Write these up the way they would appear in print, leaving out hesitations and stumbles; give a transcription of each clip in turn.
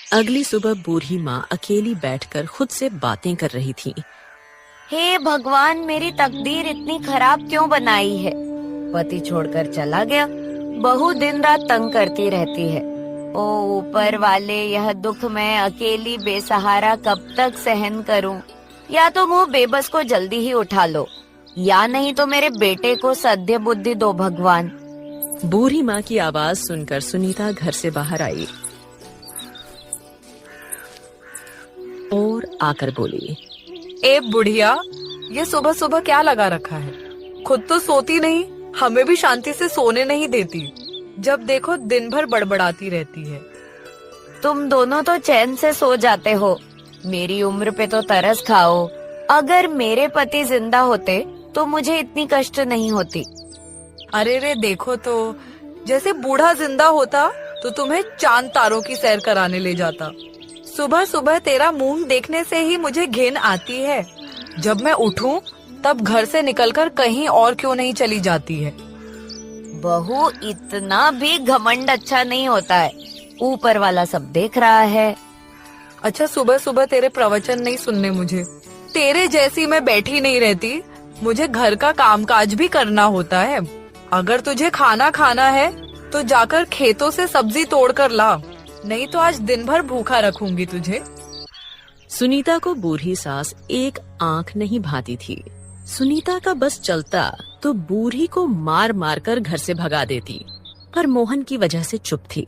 अगली सुबह बूढ़ी माँ अकेली बैठकर खुद से बातें कर रही थी। हे भगवान, मेरी तकदीर इतनी खराब क्यों बनाई है। पति छोड़कर चला गया, बहू दिन रात तंग करती रहती है। ओ ऊपर वाले, यह दुख मैं अकेली बेसहारा कब तक सहन करूं। या तो मुँह बेबस को जल्दी ही उठा लो, या नहीं तो मेरे बेटे को सद्य बुद्धि दो भगवान। बूढ़ी माँ की आवाज सुनकर सुनीता घर से बाहर आई और आकर बोली, ए बुढ़िया, ये सुबह सुबह क्या लगा रखा है? खुद तो सोती नहीं, हमें भी शांति से सोने नहीं देती। जब देखो दिन भर बड़बड़ाती रहती है। तुम दोनों तो चैन से सो जाते हो, मेरी उम्र पे तो तरस खाओ। अगर मेरे पति जिंदा होते तो मुझे इतनी कष्ट नहीं होती। अरे रे देखो तो, जैसे बूढ़ा जिंदा होता तो तुम्हें चांद तारों की सैर कराने ले जाता। सुबह सुबह तेरा मुंह देखने से ही मुझे घिन आती है। जब मैं उठूं तब घर से निकलकर कहीं और क्यों नहीं चली जाती है। बहू, इतना भी घमंड अच्छा नहीं होता है, ऊपर वाला सब देख रहा है। अच्छा, सुबह सुबह तेरे प्रवचन नहीं सुनने मुझे। तेरे जैसी मैं बैठी नहीं रहती, मुझे घर का कामकाज भी करना होता है। अगर तुझे खाना खाना है तो जाकर खेतों से सब्जी तोड़ कर ला, नहीं तो आज दिन भर भूखा रखूंगी तुझे। सुनीता को बूढ़ी सास एक आंख नहीं भाती थी। सुनीता का बस चलता तो बूढ़ी को मार मार कर घर से भगा देती, पर मोहन की वजह से चुप थी।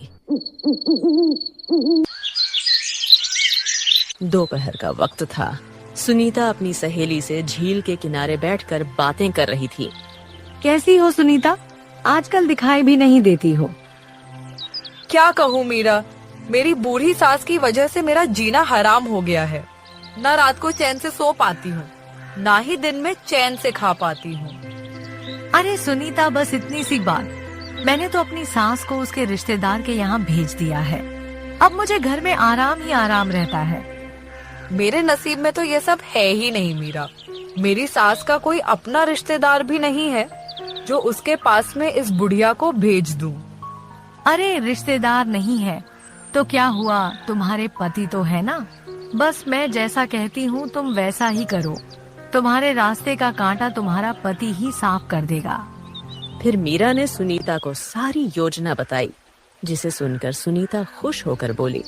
दोपहर का वक्त था। सुनीता अपनी सहेली से झील के किनारे बैठकर बातें कर रही थी। कैसी हो सुनीता? आजकल दिखाई भी नहीं देती हो। क्या कहूँ मीरा, मेरी बूढ़ी सास की वजह से मेरा जीना हराम हो गया है। न रात को चैन से सो पाती हूँ, ना ही दिन में चैन से खा पाती हूँ। अरे सुनीता, बस इतनी सी बात। मैंने तो अपनी सास को उसके रिश्तेदार के यहाँ भेज दिया है। अब मुझे घर में आराम ही आराम रहता है। मेरे नसीब में तो ये सब है ही नहीं मीरा। मेरी सास का कोई अपना रिश्तेदार भी नहीं है जो उसके पास में इस बुढ़िया को भेज दूं। अरे रिश्तेदार नहीं है तो क्या हुआ, तुम्हारे पति तो है ना। बस मैं जैसा कहती हूँ तुम वैसा ही करो। तुम्हारे रास्ते का कांटा तुम्हारा पति ही साफ कर देगा। फिर मीरा ने सुनीता को सारी योजना बताई, जिसे सुनकर सुनीता खुश होकर बोली,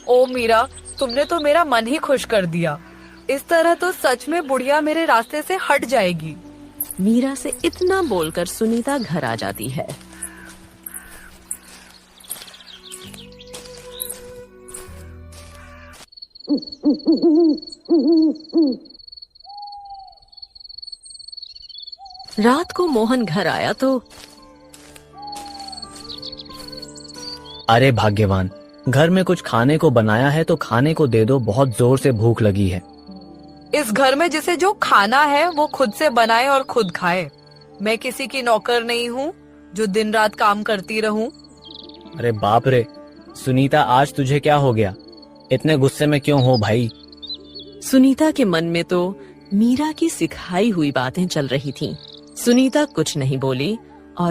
ओ मीरा, तुमने तो मेरा मन ही खुश कर दिया। इस तरह तो सच में बुढ़िया मेरे रास्ते से हट जाएगी। मीरा से इतना बोलकर सुनीता घर आ जाती है। रात को मोहन घर आया तो अरे भाग्यवान, घर में कुछ खाने को बनाया है तो खाने को दे दो, बहुत जोर से भूख लगी है। इस घर में जिसे जो खाना है वो खुद से बनाए और खुद खाए। मैं किसी की नौकर नहीं हूँ जो दिन रात काम करती रहूं। अरे बाप रे सुनीता, आज तुझे क्या हो गया? इतने गुस्से में क्यों हो भाई? सुनीता के मन में तो मीरा की सिखाई हुई बातें चल रही थीं। सुनीता कुछ नहीं बोली